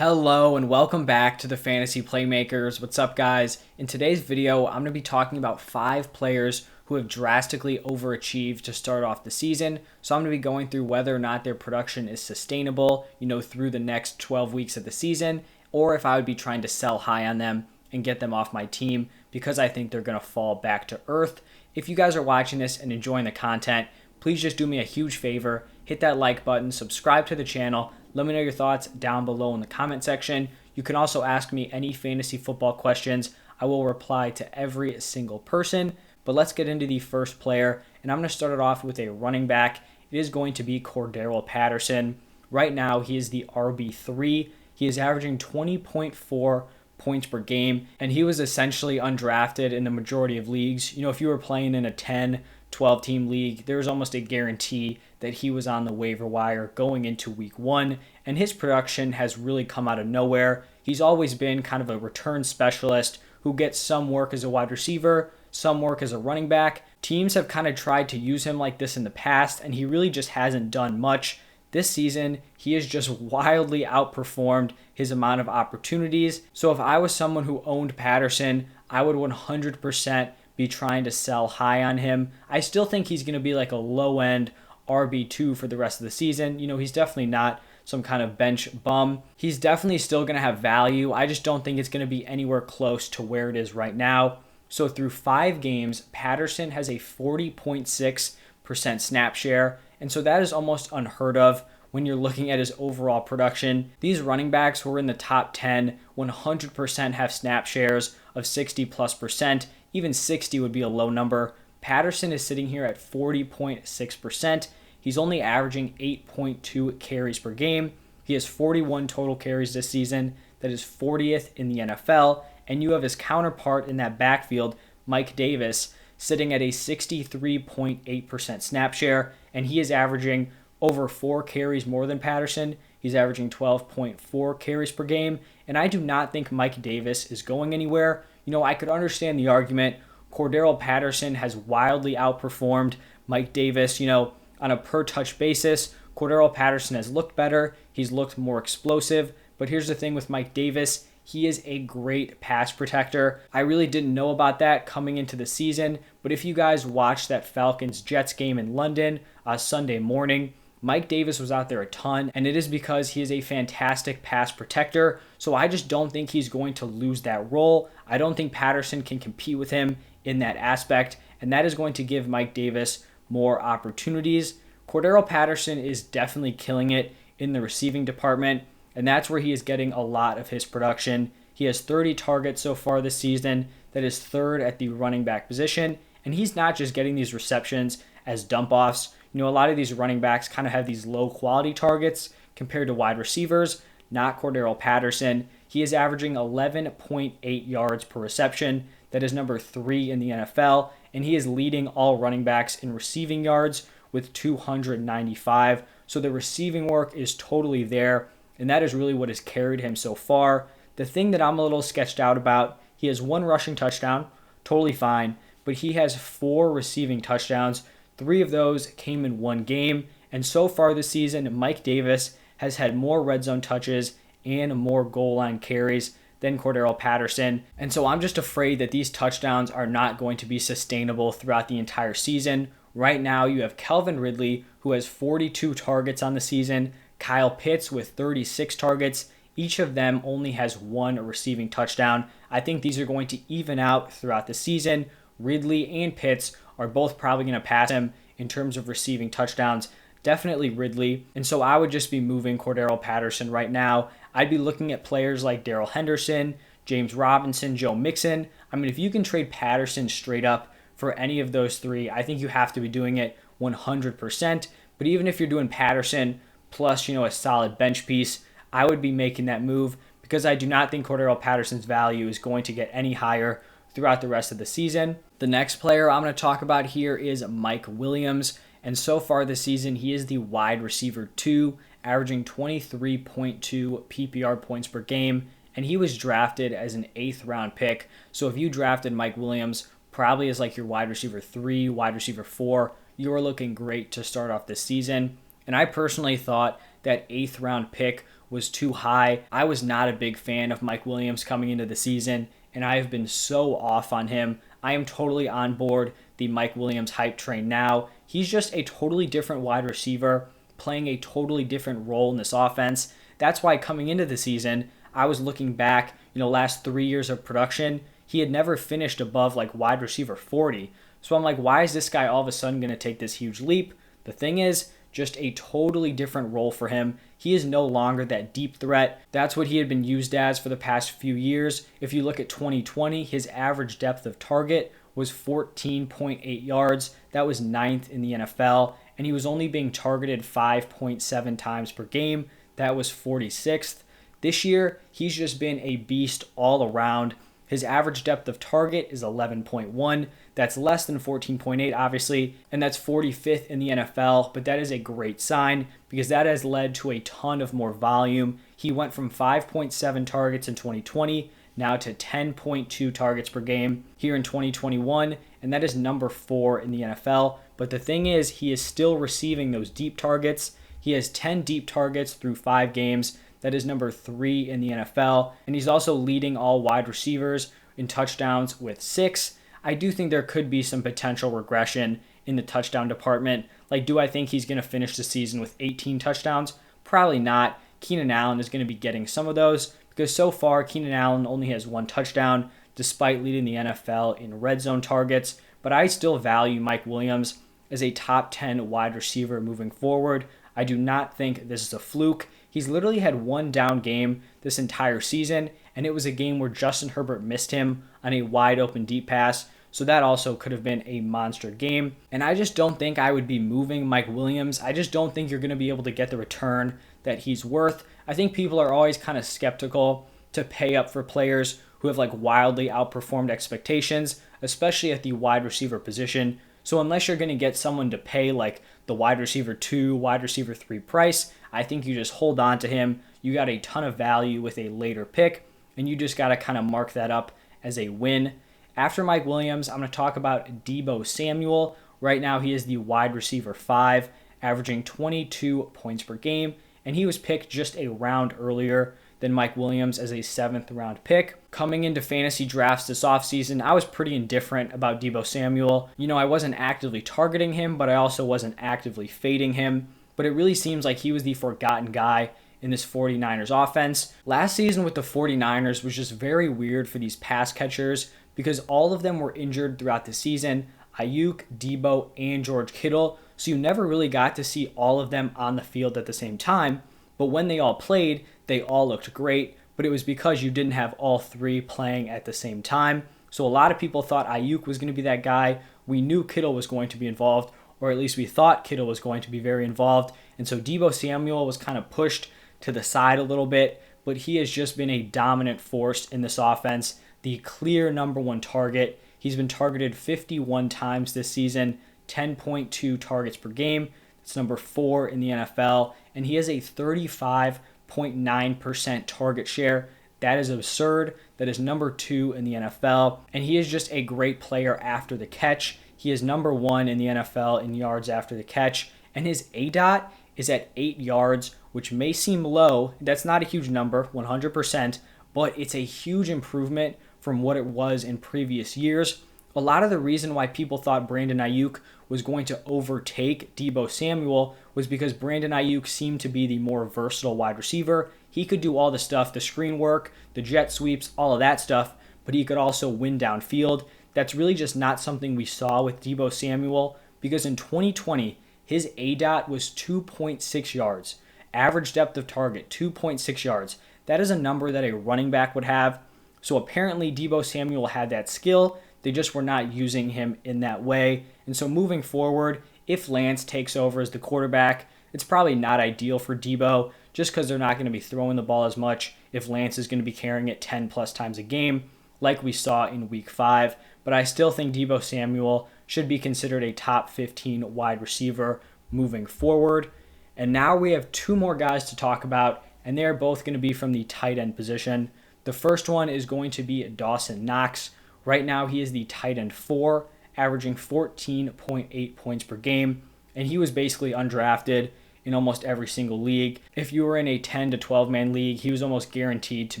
Hello and welcome back to the Fantasy Playmakers. What's up, guys? In today's video, I'm going to be talking about 5 players who have drastically overachieved to start off the season. So I'm going to be going through whether or not their production is sustainable, through the next 12 weeks of the season, or if I would be trying to sell high on them and get them off my team because I think they're going to fall back to earth. If you guys are watching this and enjoying the content, please just do me a huge favor, hit that like button, subscribe to the channel. Let me know your thoughts down below in the comment section. You can also ask me any fantasy football questions. I will reply to every single person. But let's get into the first player, and I'm going to start it off with a running back. It is going to be Cordarrelle Patterson. Right now, he is the RB3. He is averaging 20.4 points per game, and he was essentially undrafted in the majority of leagues. If you were playing in a 10, 12-team league, there was almost a guarantee that he was on the waiver wire going into week 1, and his production has really come out of nowhere. He's always been kind of a return specialist who gets some work as a wide receiver, some work as a running back. Teams have kind of tried to use him like this in the past, and he really just hasn't done much. This season, he has just wildly outperformed his amount of opportunities. So if I was someone who owned Patterson, I would 100% be trying to sell high on him. I still think he's going to be like a low-end RB2 for the rest of the season. He's definitely not some kind of bench bum. He's definitely still going to have value. I just don't think it's going to be anywhere close to where it is right now. So through 5 games, Patterson has a 40.6% snap share. And so that is almost unheard of when you're looking at his overall production. These running backs who are in the top 10, 100% have snap shares of 60+%. Even 60 would be a low number. Patterson is sitting here at 40.6%. He's only averaging 8.2 carries per game. He has 41 total carries this season. That is 40th in the NFL. And you have his counterpart in that backfield, Mike Davis, sitting at a 63.8% snap share. And he is averaging over 4 carries more than Patterson. He's averaging 12.4 carries per game. And I do not think Mike Davis is going anywhere. I could understand the argument. Cordarrelle Patterson has wildly outperformed Mike Davis, on a per touch basis. Cordarrelle Patterson has looked better. He's looked more explosive. But here's the thing with Mike Davis. He is a great pass protector. I really didn't know about that coming into the season. But if you guys watched that Falcons-Jets game in London Sunday morning, Mike Davis was out there a ton, and it is because he is a fantastic pass protector. So I just don't think he's going to lose that role. I don't think Patterson can compete with him in that aspect, and that is going to give Mike Davis more opportunities. Cordarrelle Patterson is definitely killing it in the receiving department, and that's where he is getting a lot of his production. He has 30 targets so far this season. That is 3rd at the running back position, and he's not just getting these receptions as dump-offs. A lot of these running backs kind of have these low-quality targets compared to wide receivers, not Cordarrelle Patterson. He is averaging 11.8 yards per reception. That is number 3 in the NFL, and he is leading all running backs in receiving yards with 295. So the receiving work is totally there, and that is really what has carried him so far. The thing that I'm a little sketched out about, he has 1 rushing touchdown, totally fine, but he has 4 receiving touchdowns. 3 of those came in 1 game, and so far this season, Mike Davis has had more red zone touches and more goal line carries than Cordarrelle Patterson. And so I'm just afraid that these touchdowns are not going to be sustainable throughout the entire season. Right now, you have Calvin Ridley, who has 42 targets on the season, Kyle Pitts with 36 targets. Each of them only has 1 receiving touchdown. I think these are going to even out throughout the season. Ridley and Pitts are both probably going to pass him in terms of receiving touchdowns. Definitely Ridley. And so I would just be moving Cordarrelle Patterson right now. I'd be looking at players like Darrell Henderson, James Robinson, Joe Mixon. If you can trade Patterson straight up for any of those 3, I think you have to be doing it 100%. But even if you're doing Patterson plus, a solid bench piece, I would be making that move because I do not think Cordarrelle Patterson's value is going to get any higher throughout the rest of the season. The next player I'm going to talk about here is Mike Williams. And so far this season, he is the wide receiver 2, averaging 23.2 PPR points per game. And he was drafted as an 8th round pick. So if you drafted Mike Williams probably as like your wide receiver 3, wide receiver 4, you are looking great to start off this season. And I personally thought that 8th round pick was too high. I was not a big fan of Mike Williams coming into the season, and I have been so off on him. I am totally on board the Mike Williams hype train now. He's just a totally different wide receiver, playing a totally different role in this offense. That's why coming into the season, I was looking back, last 3 years of production, he had never finished above like wide receiver 40. So I'm like, why is this guy all of a sudden going to take this huge leap? The thing is, just a totally different role for him. He is no longer that deep threat. That's what he had been used as for the past few years. If you look at 2020, his average depth of target was 14.8 yards. That was 9th in the NFL, and he was only being targeted 5.7 times per game. That was 46th. This year, he's just been a beast all around. His average depth of target is 11.1. That's less than 14.8, obviously, and that's 45th in the NFL, but that is a great sign because that has led to a ton of more volume. He went from 5.7 targets in 2020 now to 10.2 targets per game here in 2021, and that is number 4 in the NFL. But the thing is, he is still receiving those deep targets. He has 10 deep targets through 5 games. That is number 3 in the NFL, and he's also leading all wide receivers in touchdowns with 6. I do think there could be some potential regression in the touchdown department. Like, do I think he's going to finish the season with 18 touchdowns? Probably not. Keenan Allen is going to be getting some of those because so far Keenan Allen only has 1 touchdown despite leading the NFL in red zone targets. But I still value Mike Williams as a top 10 wide receiver moving forward. I do not think this is a fluke. He's literally had 1 down game this entire season, and it was a game where Justin Herbert missed him on a wide open deep pass. So that also could have been a monster game. And I just don't think I would be moving Mike Williams. I just don't think you're going to be able to get the return that he's worth. I think people are always kind of skeptical to pay up for players who have like wildly outperformed expectations, especially at the wide receiver position. So unless you're going to get someone to pay like the wide receiver 2, wide receiver 3 price, I think you just hold on to him. You got a ton of value with a later pick, and you just got to kind of mark that up as a win. After Mike Williams, I'm going to talk about Deebo Samuel. Right now, he is the wide receiver 5, averaging 22 points per game, and he was picked just a round earlier than Mike Williams as a 7th round pick. Coming into fantasy drafts this offseason, I was pretty indifferent about Deebo Samuel. I wasn't actively targeting him, but I also wasn't actively fading him. But it really seems like he was the forgotten guy in this 49ers offense. Last season with the 49ers was just very weird for these pass catchers because all of them were injured throughout the season. Ayuk, Deebo, and George Kittle. So you never really got to see all of them on the field at the same time. But when they all played, they all looked great. But it was because you didn't have all 3 playing at the same time. So a lot of people thought Ayuk was going to be that guy. We knew Kittle was going to be involved, or at least we thought Kittle was going to be very involved. And so Deebo Samuel was kind of pushed to the side a little bit, but he has just been a dominant force in this offense, the clear number 1 target. He's been targeted 51 times this season, 10.2 targets per game. It's number 4 in the NFL, and he has a 35.9% target share. That is absurd. That is number 2 in the NFL, and he is just a great player after the catch. He is number 1 in the NFL in yards after the catch, and his ADOT is at 8 yards, which may seem low. That's not a huge number, 100%, but it's a huge improvement from what it was in previous years. A lot of the reason why people thought Brandon Ayuk was going to overtake Deebo Samuel was because Brandon Ayuk seemed to be the more versatile wide receiver. He could do all the stuff, the screen work, the jet sweeps, all of that stuff, but he could also win downfield. That's really just not something we saw with Deebo Samuel because in 2020, his ADOT was 2.6 yards. Average depth of target, 2.6 yards. That is a number that a running back would have. So apparently Deebo Samuel had that skill. They just were not using him in that way. And so moving forward, if Lance takes over as the quarterback, it's probably not ideal for Deebo just because they're not going to be throwing the ball as much if Lance is going to be carrying it 10 plus times a game like we saw in week 5. But I still think Deebo Samuel should be considered a top 15 wide receiver moving forward. And now we have 2 more guys to talk about, and they're both going to be from the tight end position. The first one is going to be Dawson Knox. Right now he is the tight end 4, averaging 14.8 points per game, and he was basically undrafted in in almost every single league. If you were in a 10 to 12 man league, he was almost guaranteed to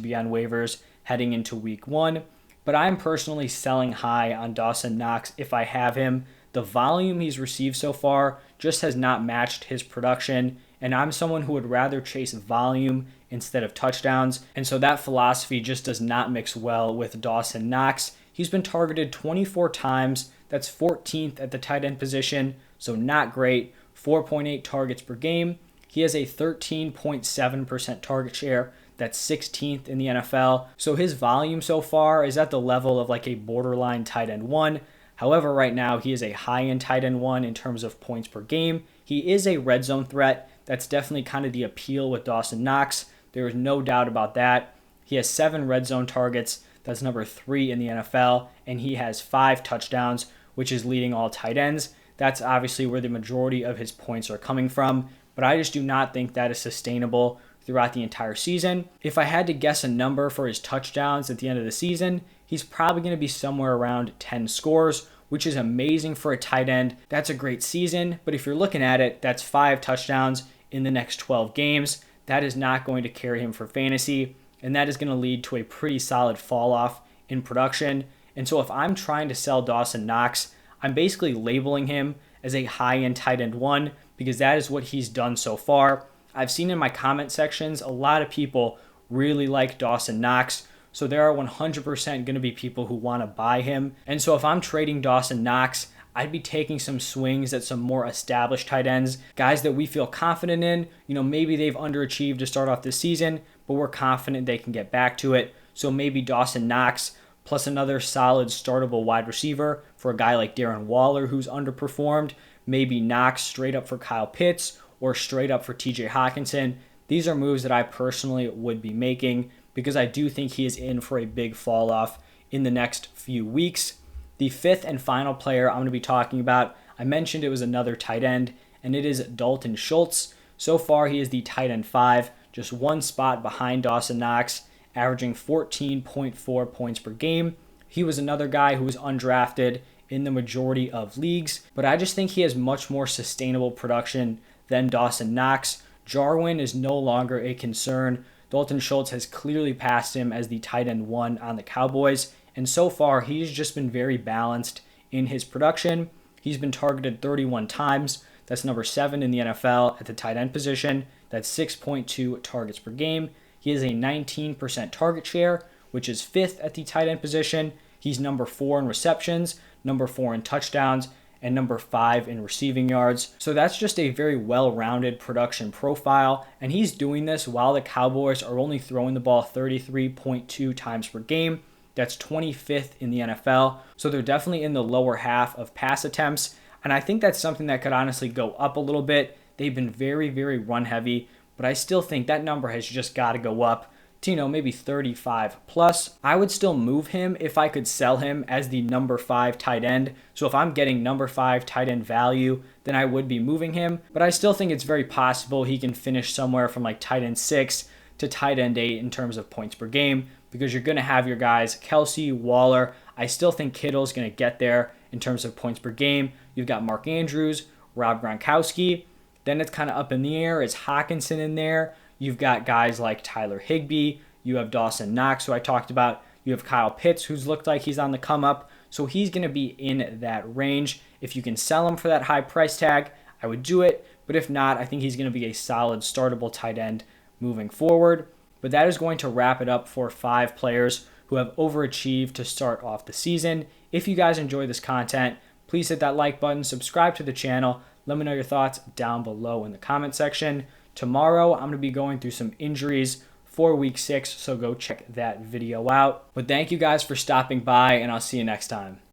be on waivers heading into week 1. But I'm personally selling high on Dawson Knox if I have him. The volume he's received so far just has not matched his production, and I'm someone who would rather chase volume instead of touchdowns, and so that philosophy just does not mix well with Dawson Knox. He's been targeted 24 times. That's 14th at the tight end position, so not great. 4.8 targets per game. He has a 13.7% target share. That's 16th in the NFL. So his volume so far is at the level of like a borderline tight end 1. However, right now he is a high-end tight end 1 in terms of points per game. He is a red zone threat. That's definitely kind of the appeal with Dawson Knox. There is no doubt about that. He has 7 red zone targets. That's number 3 in the NFL. And he has 5 touchdowns, which is leading all tight ends. That's obviously where the majority of his points are coming from. But I just do not think that is sustainable throughout the entire season. If I had to guess a number for his touchdowns at the end of the season, he's probably going to be somewhere around 10 scores, which is amazing for a tight end. That's a great season, but if you're looking at it, that's 5 touchdowns in the next 12 games. That is not going to carry him for fantasy, and that is going to lead to a pretty solid fall off in production. And so if I'm trying to sell Dawson Knox, I'm basically labeling him as a high-end tight end 1 because that is what he's done so far. I've seen in my comment sections, a lot of people really like Dawson Knox. So there are 100% going to be people who want to buy him. And so if I'm trading Dawson Knox, I'd be taking some swings at some more established tight ends, guys that we feel confident in. Maybe they've underachieved to start off this season, but we're confident they can get back to it. So maybe Dawson Knox plus another solid startable wide receiver for a guy like Darren Waller who's underperformed. Maybe Knox straight up for Kyle Pitts or straight up for TJ Hawkinson. These are moves that I personally would be making because I do think he is in for a big fall off in the next few weeks. The 5th and final player I'm going to be talking about, I mentioned it was another tight end, and it is Dalton Schultz. So far, he is the tight end 5, just one spot behind Dawson Knox, averaging 14.4 points per game. He was another guy who was undrafted in the majority of leagues, but I just think he has much more sustainable production than Dawson Knox. Jarwin is no longer a concern. Dalton Schultz has clearly passed him as the tight end 1 on the Cowboys, and so far he's just been very balanced in his production. He's been targeted 31 times. That's number 7 in the NFL at the tight end position. That's 6.2 targets per game. He has a 19% target share, which is 5th at the tight end position. He's number 4 in receptions, number 4 in touchdowns, and number 5 in receiving yards. So that's just a very well-rounded production profile, and he's doing this while the Cowboys are only throwing the ball 33.2 times per game. That's 25th in the NFL. So they're definitely in the lower half of pass attempts, and I think that's something that could honestly go up a little bit. They've been very, very run heavy, but I still think that number has just got to go up to, maybe 35 plus. I would still move him if I could sell him as the number 5 tight end. So if I'm getting number 5 tight end value, then I would be moving him. But I still think it's very possible he can finish somewhere from like tight end 6 to tight end 8 in terms of points per game, because you're going to have your guys, Kelsey, Waller. I still think Kittle's going to get there in terms of points per game. You've got Mark Andrews, Rob Gronkowski. Then it's kind of up in the air. Is Hawkinson in there? You've got guys like Tyler Higbee. You have Dawson Knox, who I talked about. You have Kyle Pitts, who's looked like he's on the come up. So he's going to be in that range. If you can sell him for that high price tag, I would do it. But if not, I think he's going to be a solid startable tight end moving forward. But that is going to wrap it up for 5 players who have overachieved to start off the season. If you guys enjoy this content, please hit that like button, subscribe to the channel. Let me know your thoughts down below in the comment section. Tomorrow, I'm going to be going through some injuries for week 6, so go check that video out. But thank you guys for stopping by, and I'll see you next time.